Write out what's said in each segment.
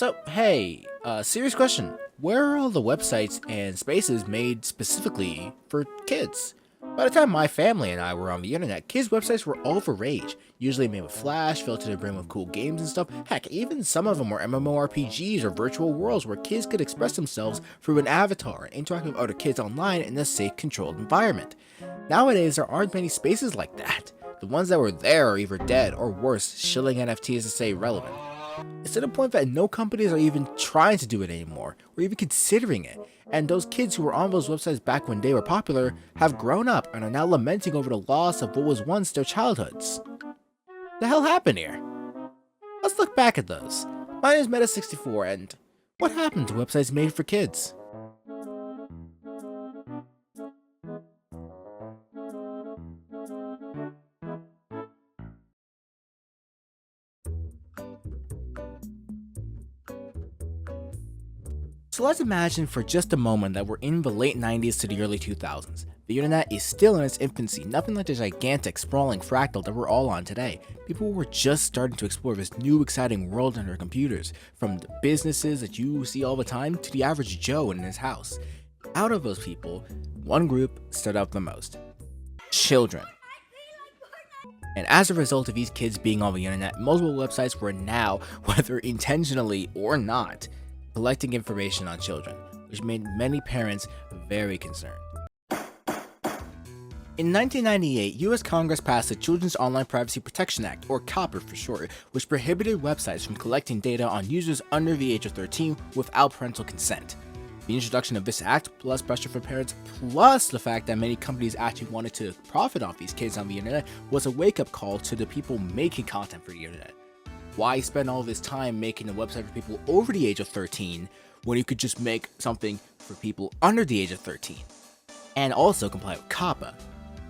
So, hey, serious question. Where are all the websites and spaces made specifically for kids? By the time my family and I were on the internet, kids' websites were all the rage. Usually made with Flash, filled to the brim with cool games and stuff. Heck, even some of them were MMORPGs or virtual worlds where kids could express themselves through an avatar and interact with other kids online in a safe, controlled environment. Nowadays, there aren't many spaces like that. The ones that were there are either dead or worse, shilling NFTs to stay relevant. It's to the point that no companies are even trying to do it anymore, or even considering it, and those kids who were on those websites back when they were popular have grown up and are now lamenting over the loss of what was once their childhoods. The hell happened here? Let's look back at those. My name is Meta64, and what happened to websites made for kids? So let's imagine for just a moment that we're in the late 90s to the early 2000s. The internet is still in its infancy, nothing like the gigantic, sprawling fractal that we're all on today. People were just starting to explore this new exciting world on their computers, from the businesses that you see all the time to the average Joe in his house. Out of those people, one group stood out the most: children. And as a result of these kids being on the internet, multiple websites were now, whether intentionally or not, collecting information on children, which made many parents very concerned. In 1998, US Congress passed the Children's Online Privacy Protection Act, or COPPA for short, which prohibited websites from collecting data on users under the age of 13 without parental consent. The introduction of this act, plus pressure from parents, plus the fact that many companies actually wanted to profit off these kids on the internet, was a wake-up call to the people making content for the internet. Why spend all this time making a website for people over the age of 13 when you could just make something for people under the age of 13? And also comply with COPPA.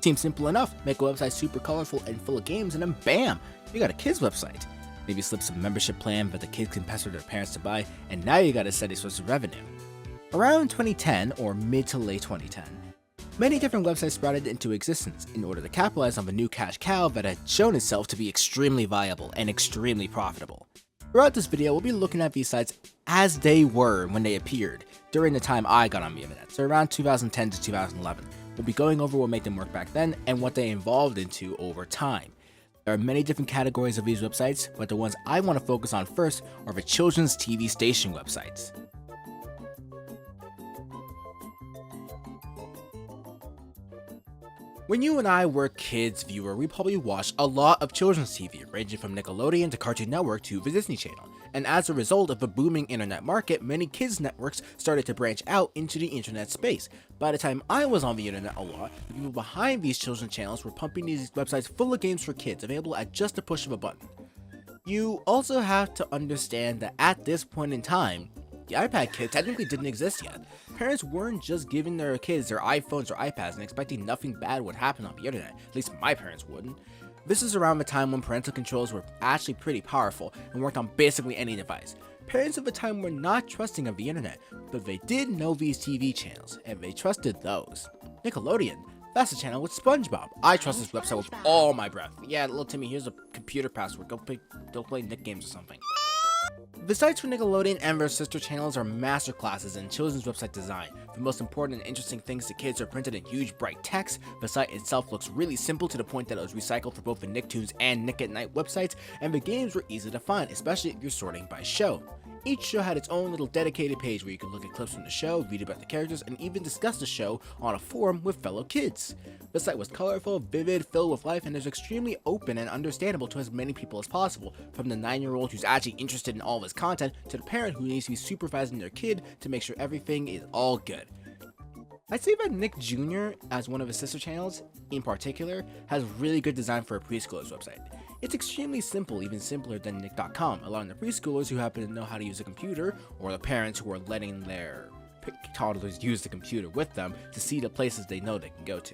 Seems simple enough. Make a website super colorful and full of games and then bam, you got a kid's website. Maybe slip some membership plan that the kids can pester their parents to buy, and now you got a steady source of revenue. Around 2010, or mid to late 2010, many different websites sprouted into existence in order to capitalize on the new cash cow that had shown itself to be extremely viable and extremely profitable. Throughout this video, we'll be looking at these sites as they were when they appeared during the time I got on the internet, so around 2010 to 2011. We'll be going over what made them work back then and what they evolved into over time. There are many different categories of these websites, but the ones I want to focus on first are the children's TV station websites. When you and I were kids viewer, we probably watched a lot of children's TV, ranging from Nickelodeon to Cartoon Network to the Disney Channel. And as a result of the booming internet market, many kids networks started to branch out into the internet space. By the time I was on the internet a lot, the people behind these children's channels were pumping these websites full of games for kids, available at just the push of a button. You also have to understand that at this point in time, the iPad kid technically didn't exist yet. Parents weren't just giving their kids their iPhones or iPads and expecting nothing bad would happen on the internet. At least my parents wouldn't. This is around the time when parental controls were actually pretty powerful and worked on basically any device. Parents of the time were not trusting of the internet, but they did know these TV channels, and they trusted those. Nickelodeon, that's the channel with SpongeBob. I trust this website with all my breath. Yeah, little Timmy, here's a computer password. Go play Nick games or something. The sites for Nickelodeon and their sister channels are masterclasses in children's website design. The most important and interesting things to kids are printed in huge bright text. The site itself looks really simple to the point that it was recycled for both the Nicktoons and Nick at Night websites, and the games were easy to find, especially if you're sorting by show. Each show had its own little dedicated page where you could look at clips from the show, read about the characters, and even discuss the show on a forum with fellow kids. The site was colorful, vivid, filled with life, and is extremely open and understandable to as many people as possible, from the 9-year-old who's actually interested in all this content to the parent who needs to be supervising their kid to make sure everything is all good. I'd say that Nick Jr., as one of his sister channels, in particular, has really good design for a preschooler's website. It's extremely simple, even simpler than Nick.com, allowing the preschoolers who happen to know how to use a computer, or the parents who are letting their toddlers use the computer with them, to see the places they know they can go to.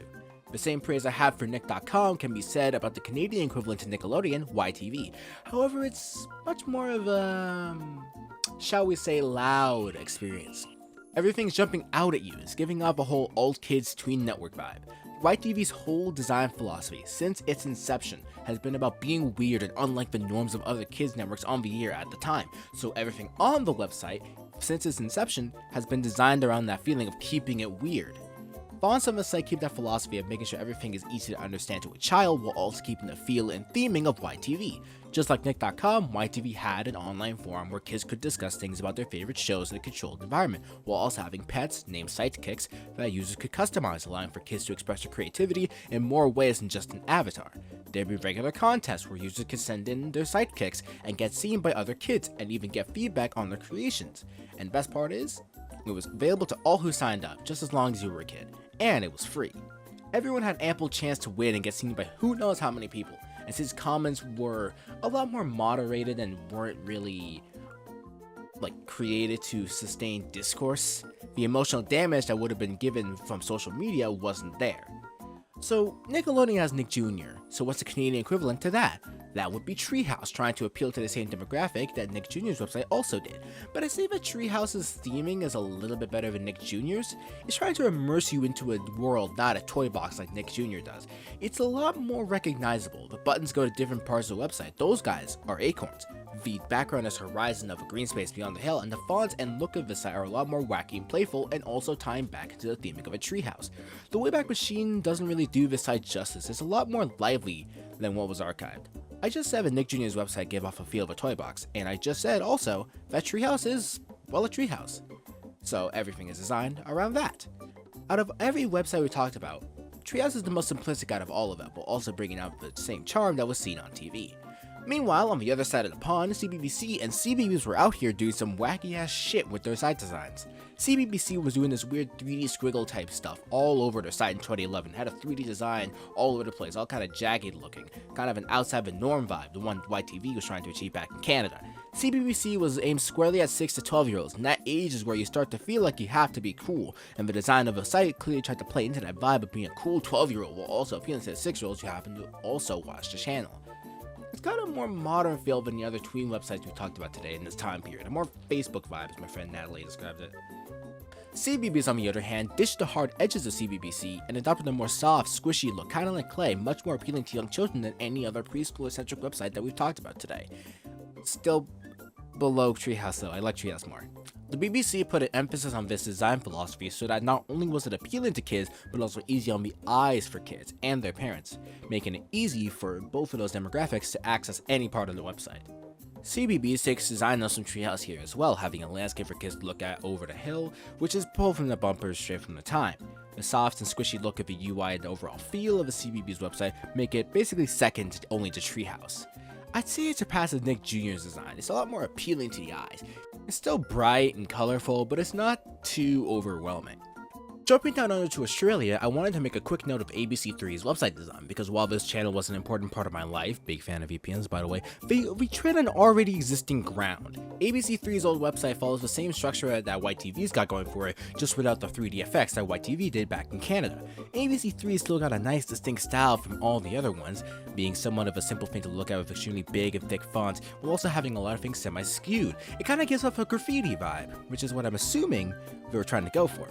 The same praise I have for Nick.com can be said about the Canadian equivalent to Nickelodeon, YTV. However, it's much more of a, shall we say, loud experience. Everything's jumping out at you, it's giving off a whole old kids tween network vibe. YTV's whole design philosophy since its inception has been about being weird and unlike the norms of other kids networks on the air at the time, so everything on the website since its inception has been designed around that feeling of keeping it weird. Fonts on the site keep that philosophy of making sure everything is easy to understand to a child while also keeping the feel and theming of YTV. Just like Nick.com, YTV had an online forum where kids could discuss things about their favorite shows in a controlled environment, while also having pets, named sidekicks, that users could customize, allowing for kids to express their creativity in more ways than just an avatar. There'd be regular contests where users could send in their sidekicks and get seen by other kids and even get feedback on their creations. And best part is, it was available to all who signed up, just as long as you were a kid, and it was free. Everyone had ample chance to win and get seen by who knows how many people, and since comments were a lot more moderated and weren't really created to sustain discourse, the emotional damage that would have been given from social media wasn't there. So Nickelodeon has Nick Jr., so what's the Canadian equivalent to that? That would be Treehouse, trying to appeal to the same demographic that Nick Jr.'s website also did. But I say that Treehouse's theming is a little bit better than Nick Jr.'s. It's trying to immerse you into a world, not a toy box like Nick Jr. does. It's a lot more recognizable. The buttons go to different parts of the website. Those guys are acorns. The background is horizon of a green space beyond the hill, and the fonts and look of the site are a lot more wacky and playful, and also tying back into the theming of a treehouse. The Wayback Machine doesn't really do this site justice. It's a lot more lively than what was archived. I just said that Nick Jr.'s website gave off a feel of a toy box, and I just said also that Treehouse is, well, a treehouse. So everything is designed around that. Out of every website we talked about, Treehouse is the most simplistic out of all of them, while also bringing out the same charm that was seen on TV. Meanwhile, on the other side of the pond, CBBC and CBeebies were out here doing some wacky ass shit with their site designs. CBBC was doing this weird 3D squiggle type stuff all over their site in 2011, had a 3D design all over the place, all kind of jagged looking, kind of an outside the norm vibe, the one YTV was trying to achieve back in Canada. CBBC was aimed squarely at 6 to 12 year olds, and that age is where you start to feel like you have to be cool, and the design of the site clearly tried to play into that vibe of being a cool 12-year-old while also appealing to the 6-year-olds who happen to also watch the channel. It's got a more modern feel than the other tween websites we talked about today in this time period, a more Facebook vibe as my friend Natalie described it. CBeebies, on the other hand, ditched the hard edges of CBBC and adopted a more soft, squishy look, kinda like clay, much more appealing to young children than any other preschooler-centric website that we've talked about today. Still below Treehouse though, I like Treehouse more. The BBC put an emphasis on this design philosophy so that not only was it appealing to kids, but also easy on the eyes for kids and their parents, making it easy for both of those demographics to access any part of the website. CBeebies takes design notes from Treehouse here as well, having a landscape for kids to look at over the hill, which is pulled from the bumpers straight from the time. The soft and squishy look of the UI and the overall feel of the CBeebies website make it basically second only to Treehouse. I'd say it surpasses Nick Jr.'s design. It's a lot more appealing to the eyes. It's still bright and colorful, but it's not too overwhelming. Jumping down under to Australia, I wanted to make a quick note of ABC3's website design, because while this channel was an important part of my life, big fan of VPNs by the way, we tread on already existing ground. ABC3's old website follows the same structure that YTV's got going for it, just without the 3D effects that YTV did back in Canada. ABC3 still got a nice distinct style from all the other ones, being somewhat of a simple thing to look at with extremely big and thick fonts, while also having a lot of things semi-skewed. It kinda gives off a graffiti vibe, which is what I'm assuming they were trying to go for.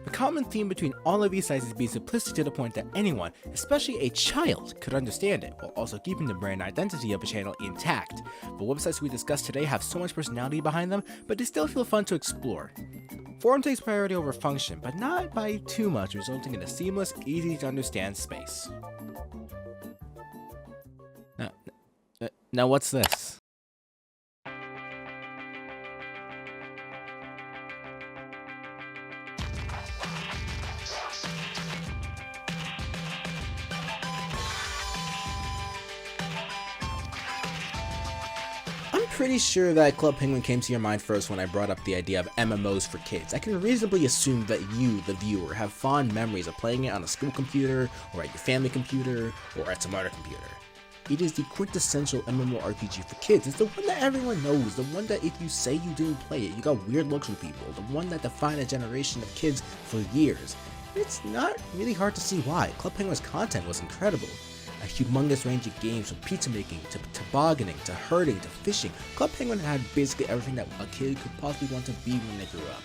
The common theme between all of these sites is being simplistic to the point that anyone, especially a child, could understand it, while also keeping the brand identity of the channel intact. The websites we discussed today have so much personality behind them, but they still feel fun to explore. Form takes priority over function, but not by too much, resulting in a seamless, easy to understand space. Now what's this? Pretty sure that Club Penguin came to your mind first when I brought up the idea of MMOs for kids. I can reasonably assume that you, the viewer, have fond memories of playing it on a school computer, or at your family computer, or at some other computer. It is the quintessential MMORPG for kids. It's the one that everyone knows, the one that if you say you didn't play it, you got weird looks from people, the one that defined a generation of kids for years. It's not really hard to see why. Club Penguin's content was incredible. A humongous range of games from pizza making to tobogganing to herding to fishing. Club Penguin had basically everything that a kid could possibly want to be when they grew up.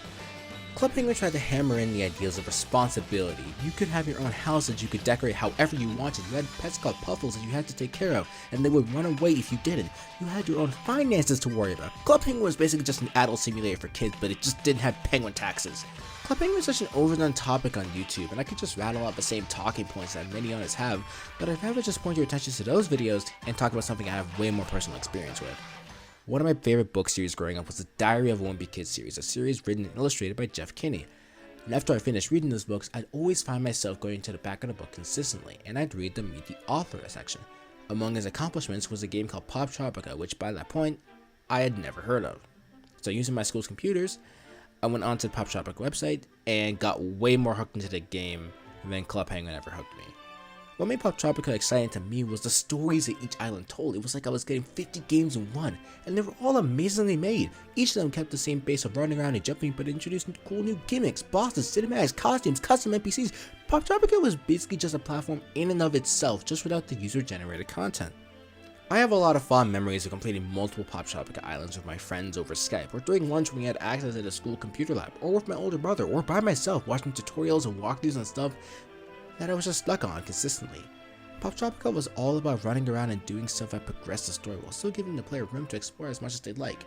Club Penguin tried to hammer in the ideals of responsibility. You could have your own house that you could decorate however you wanted. You had pets called Puffles that you had to take care of, and they would run away if you didn't. You had your own finances to worry about. Club Penguin was basically just an adult simulator for kids, but it just didn't have penguin taxes. Club Penguin is such an overdone topic on YouTube, and I could just rattle out the same talking points that many others have, but I'd rather just point your attention to those videos and talk about something I have way more personal experience with. One of my favorite book series growing up was the Diary of a Wimpy Kid series, a series written and illustrated by Jeff Kinney. And after I finished reading those books, I'd always find myself going to the back of the book consistently, and I'd read the Meet the Author section. Among his accomplishments was a game called Pop Tropica, which by that point, I had never heard of. So using my school's computers, I went onto the Pop Tropica website and got way more hooked into the game than Club Penguin ever hooked me. What made Pop Tropica exciting to me was the stories that each island told. It was like I was getting 50 games in one, and they were all amazingly made. Each of them kept the same base of running around and jumping, but introduced cool new gimmicks, bosses, cinematics, costumes, custom NPCs. Pop Tropica was basically just a platform in and of itself, just without the user-generated content. I have a lot of fond memories of completing multiple Pop Tropica islands with my friends over Skype, or during lunch when we had access to the school computer lab, or with my older brother, or by myself watching tutorials and walkthroughs and stuff that I was just stuck on consistently. Pop Tropica was all about running around and doing stuff that progressed the story while still giving the player room to explore as much as they'd like.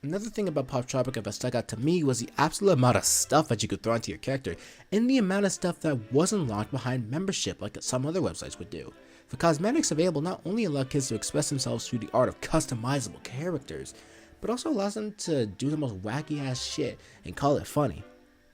Another thing about Pop Tropica that stuck out to me was the absolute amount of stuff that you could throw into your character, and the amount of stuff that wasn't locked behind membership like some other websites would do. The cosmetics available not only allow kids to express themselves through the art of customizable characters, but also allows them to do the most wacky ass shit and call it funny.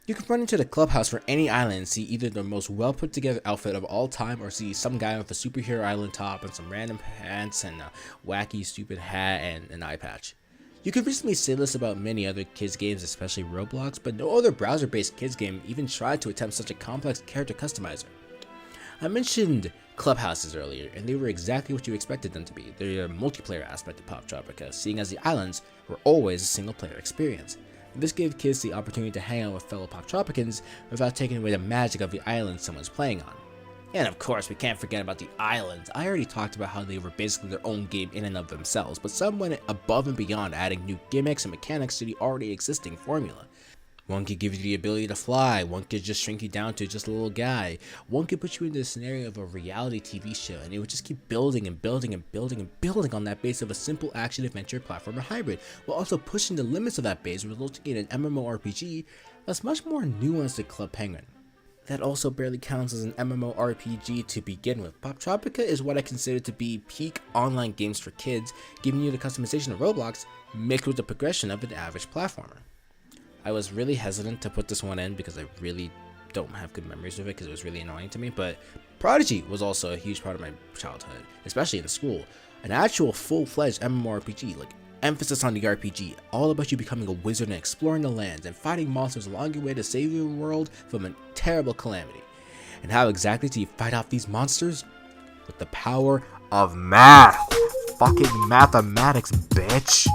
You can run into the clubhouse for any island and see either the most well put together outfit of all time, or see some guy with a superhero island top and some random pants and a wacky stupid hat and an eye patch. You could recently say this about many other kids games, especially Roblox, but no other browser based kids game even tried to attempt such a complex character customizer. I mentioned clubhouses earlier, and they were exactly what you expected them to be. They're a multiplayer aspect of Pop Tropica, seeing as the islands were always a single player experience. This gave kids the opportunity to hang out with fellow Pop Tropicans without taking away the magic of the island someone's playing on. And of course, we can't forget about the islands. I already talked about how they were basically their own game in and of themselves, but some went above and beyond, adding new gimmicks and mechanics to the already existing formula. One could give you the ability to fly, one could just shrink you down to just a little guy, one could put you into the scenario of a reality TV show, and it would just keep building and building and building and building on that base of a simple action-adventure platformer hybrid, while also pushing the limits of that base, resulting in an MMORPG that's much more nuanced than Club Penguin. That also barely counts as an MMORPG to begin with. Pop Tropica is what I consider to be peak online games for kids, giving you the customization of Roblox mixed with the progression of an average platformer. I was really hesitant to put this one in because I really don't have good memories of it because it was really annoying to me, but Prodigy was also a huge part of my childhood, especially in school. An actual full-fledged MMORPG, like emphasis on the RPG, all about you becoming a wizard and exploring the lands and fighting monsters along your way to save your world from a terrible calamity. And how exactly do you fight off these monsters? With the power of math! Fucking mathematics, bitch!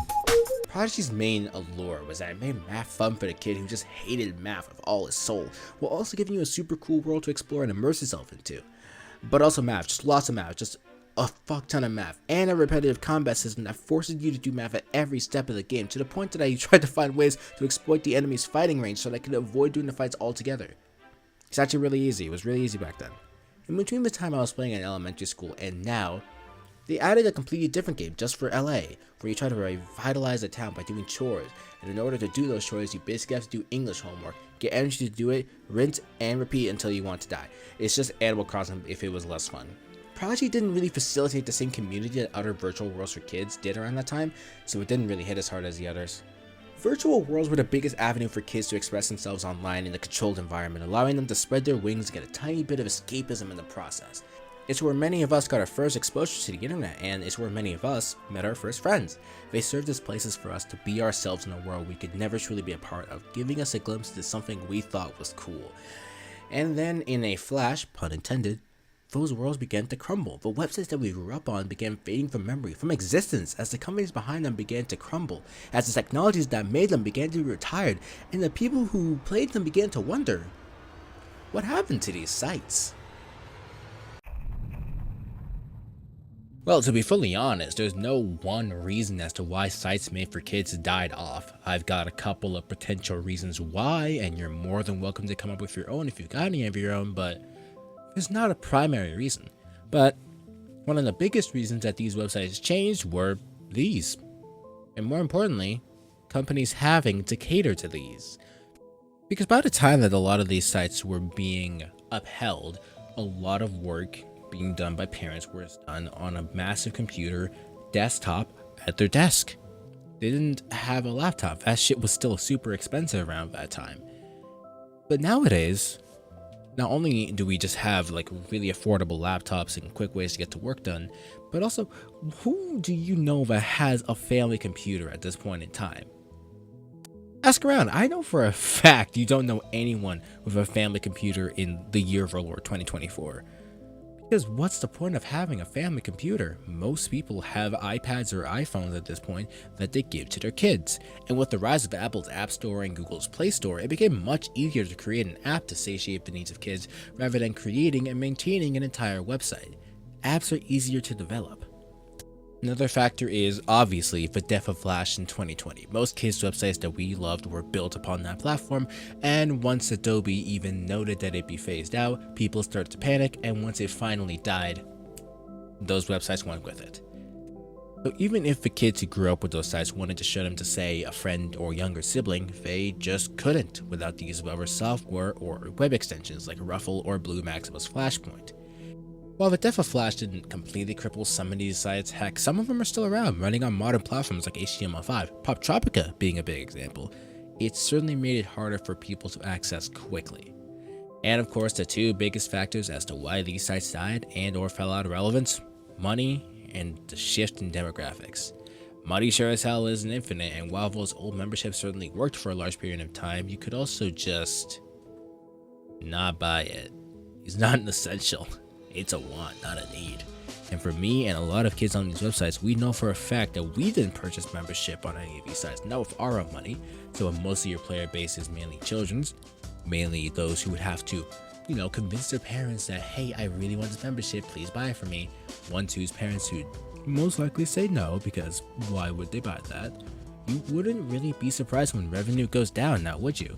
Prodigy's main allure was that it made math fun for the kid who just hated math with all his soul, while also giving you a super cool world to explore and immerse yourself into. But also math, just lots of math, just a fuck ton of math, and a repetitive combat system that forces you to do math at every step of the game, to the point that I tried to find ways to exploit the enemy's fighting range so that I could avoid doing the fights altogether. It's actually really easy, it was really easy back then. In between the time I was playing in elementary school and now, they added a completely different game just for LA, where you try to revitalize a town by doing chores, and in order to do those chores, you basically have to do English homework, get energy to do it, rinse, and repeat until you want to die. It's just Animal Crossing if it was less fun. Prodigy didn't really facilitate the same community that other virtual worlds for kids did around that time, so it didn't really hit as hard as the others. Virtual worlds were the biggest avenue for kids to express themselves online in a controlled environment, allowing them to spread their wings and get a tiny bit of escapism in the process. It's where many of us got our first exposure to the internet, and it's where many of us met our first friends. They served as places for us to be ourselves in a world we could never truly be a part of, giving us a glimpse into something we thought was cool. And then in a flash, pun intended, those worlds began to crumble. The websites that we grew up on began fading from memory, from existence, as the companies behind them began to crumble, as the technologies that made them began to be retired, and the people who played them began to wonder, what happened to these sites? Well, to be fully honest, there's no one reason as to why sites made for kids died off. I've got a couple of potential reasons why, and you're more than welcome to come up with your own if you've got any of your own, but there's not a primary reason. But one of the biggest reasons that these websites changed were these. And more importantly, companies having to cater to these. Because by the time that a lot of these sites were being upheld, a lot of work being done by parents was done on a massive computer desktop at their desk. They didn't have a laptop. That shit was still super expensive around that time. But nowadays, not only do we just have like really affordable laptops and quick ways to get to work done, but also, who do you know that has a family computer at this point in time? Ask around. I know for a fact you don't know anyone with a family computer in the year of our Lord 2024. Because what's the point of having a family computer? Most people have iPads or iPhones at this point that they give to their kids. And with the rise of Apple's App Store and Google's Play Store, it became much easier to create an app to satiate the needs of kids rather than creating and maintaining an entire website. Apps are easier to develop. Another factor is, obviously, the death of Flash in 2020. Most kids' websites that we loved were built upon that platform, and once Adobe even noted that it'd be phased out, people started to panic, and once it finally died, those websites went with it. So even if the kids who grew up with those sites wanted to show them to, say, a friend or younger sibling, they just couldn't without the use of other software or web extensions like RUFFLE or Blue Maximus FLASHPOINT. While the death of Flash didn't completely cripple some of these sites, heck, some of them are still around, running on modern platforms like HTML5, PopTropica being a big example. It certainly made it harder for people to access quickly. And of course, the two biggest factors as to why these sites died and or fell out of relevance: money and the shift in demographics. Money sure as hell isn't infinite, and while those old memberships certainly worked for a large period of time, you could also just not buy it. It's not an essential. It's a want, not a need. And for me and a lot of kids on these websites, we know for a fact that we didn't purchase membership on any of these sites, not with our own money. So most of your player base is mainly children's, mainly those who would have to, convince their parents that, hey, I really want this membership, please buy it for me. Whose parents who most likely say no, because why would they buy that? You wouldn't really be surprised when revenue goes down, now would you?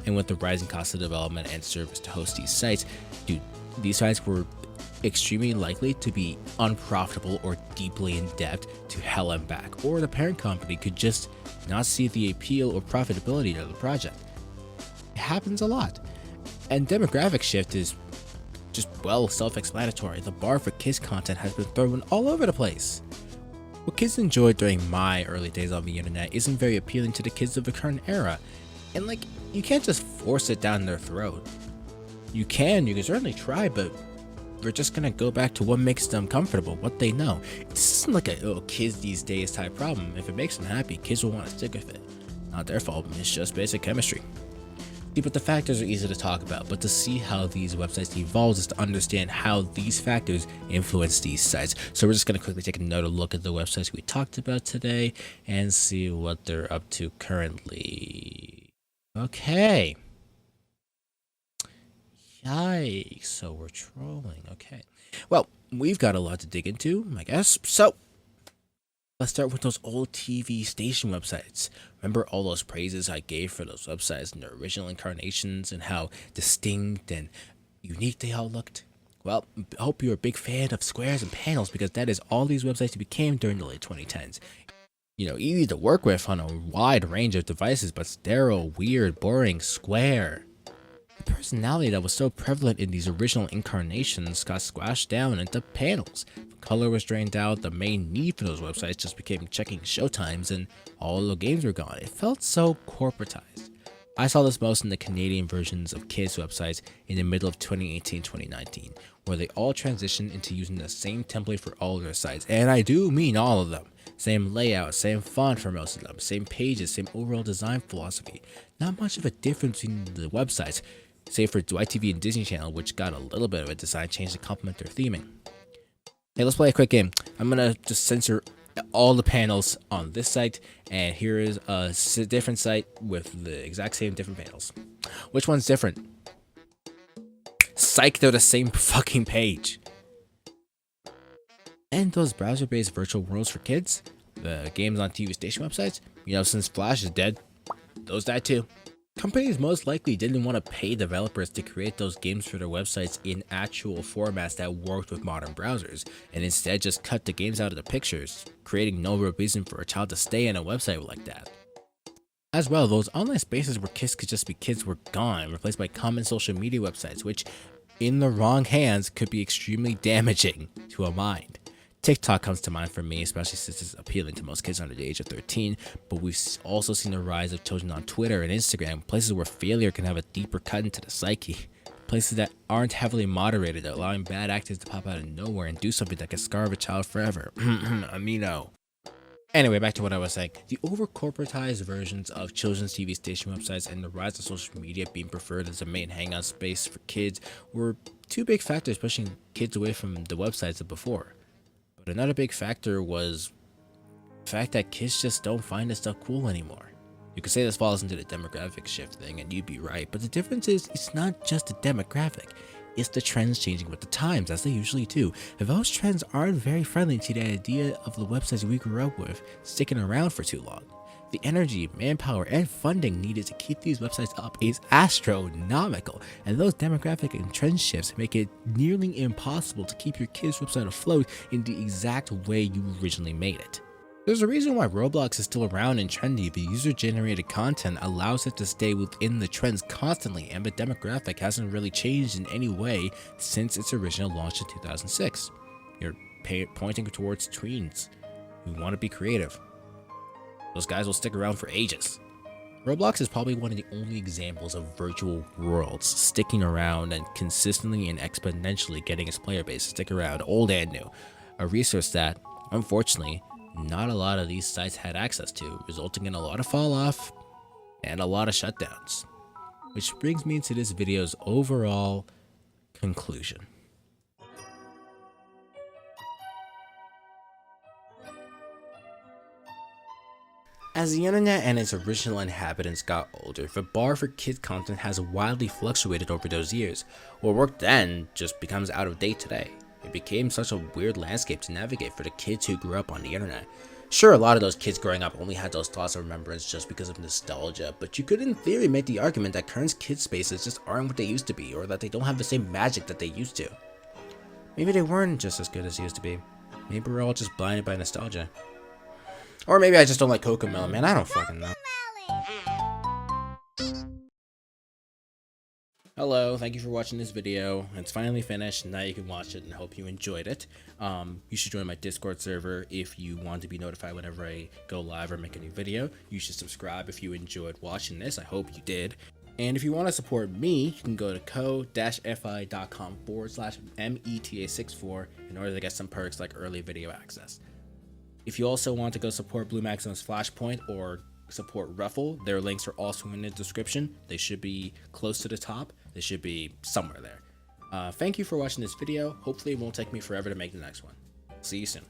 And with the rising cost of development and service to host these sites, dude, these sites were extremely likely to be unprofitable or deeply in debt to hell and back, or the parent company could just not see the appeal or profitability of the project. It happens a lot. And demographic shift is just, well, self-explanatory. The bar for kids content has been thrown all over the place. What kids enjoyed during my early days on the internet isn't very appealing to the kids of the current era. And you can't just force it down their throat. You can certainly try, but we're just gonna go back to what makes them comfortable, what they know. This isn't like a kids these days type problem. If it makes them happy, kids will want to stick with it. Not their fault, it's just basic chemistry. See, but the factors are easy to talk about, but to see how these websites evolve is to understand how these factors influence these sites. So we're just gonna quickly take another look at the websites we talked about today and see what they're up to currently. Okay. Yikes, so we're trolling. Okay. Well, we've got a lot to dig into, I guess. So, let's start with those old TV station websites. Remember all those praises I gave for those websites in their original incarnations and how distinct and unique they all looked? Well, I hope you're a big fan of squares and panels, because that is all these websites became during the late 2010s. Easy to work with on a wide range of devices, but sterile, weird, boring, square. The personality that was so prevalent in these original incarnations got squashed down into panels. The color was drained out, the main need for those websites just became checking showtimes, and all the games were gone. It felt so corporatized. I saw this most in the Canadian versions of kids' websites in the middle of 2018-2019, where they all transitioned into using the same template for all of their sites, and I do mean all of them. Same layout, same font for most of them, same pages, same overall design philosophy. Not much of a difference between the websites, save for YTV and Disney Channel, which got a little bit of a design change to complement their theming. Hey, let's play a quick game. I'm gonna just censor all the panels on this site, and here is a different site with the exact same different panels. Which one's different? Psych, they're the same fucking page. And those browser-based virtual worlds for kids, the games on TV station websites, since Flash is dead, those died too. Companies most likely didn't want to pay developers to create those games for their websites in actual formats that worked with modern browsers, and instead just cut the games out of the pictures, creating no real reason for a child to stay in a website like that. As well, those online spaces where kids could just be kids were gone, replaced by common social media websites, which, in the wrong hands, could be extremely damaging to a mind. TikTok comes to mind for me, especially since it's appealing to most kids under the age of 13, but we've also seen the rise of children on Twitter and Instagram, places where failure can have a deeper cut into the psyche, places that aren't heavily moderated, allowing bad actors to pop out of nowhere and do something that can scar a child forever. Amino. Anyway, back to what I was saying. The over-corporatized versions of children's TV station websites and the rise of social media being preferred as a main hangout space for kids were two big factors pushing kids away from the websites of before. But another big factor was the fact that kids just don't find this stuff cool anymore. You could say this falls into the demographic shift thing, and you'd be right, but the difference is it's not just the demographic, it's the trends changing with the times, as they usually do. If those trends aren't very friendly to the idea of the websites we grew up with sticking around for too long, the energy, manpower, and funding needed to keep these websites up is astronomical, and those demographic and trend shifts make it nearly impossible to keep your kid's website afloat in the exact way you originally made it. There's a reason why Roblox is still around and trendy. The user-generated content allows it to stay within the trends constantly, and the demographic hasn't really changed in any way since its original launch in 2006. You're pointing towards tweens who want to be creative. Those guys will stick around for ages. Roblox is probably one of the only examples of virtual worlds sticking around and consistently and exponentially getting its player base to stick around, old and new. A resource that, unfortunately, not a lot of these sites had access to, resulting in a lot of fall off and a lot of shutdowns. Which brings me to this video's overall conclusion. As the internet and its original inhabitants got older, the bar for kids content has wildly fluctuated over those years. What worked then just becomes out of date today. It became such a weird landscape to navigate for the kids who grew up on the internet. Sure, a lot of those kids growing up only had those thoughts of remembrance just because of nostalgia, but you could in theory make the argument that current kids spaces just aren't what they used to be, or that they don't have the same magic that they used to. Maybe they weren't just as good as they used to be. Maybe we're all just blinded by nostalgia. Or maybe I just don't like Cocomelon, man, I don't fucking know. Hello, thank you for watching this video. It's finally finished, now you can watch it and hope you enjoyed it. You should join my Discord server if you want to be notified whenever I go live or make a new video. You should subscribe if you enjoyed watching this, I hope you did. And if you want to support me, you can go to ko-fi.com/meta64 in order to get some perks like early video access. If you also want to go support Blue Maximum's Flashpoint or support Ruffle, their links are also in the description. They should be close to the top. They should be somewhere there. Thank you for watching this video. Hopefully it won't take me forever to make the next one. See you soon.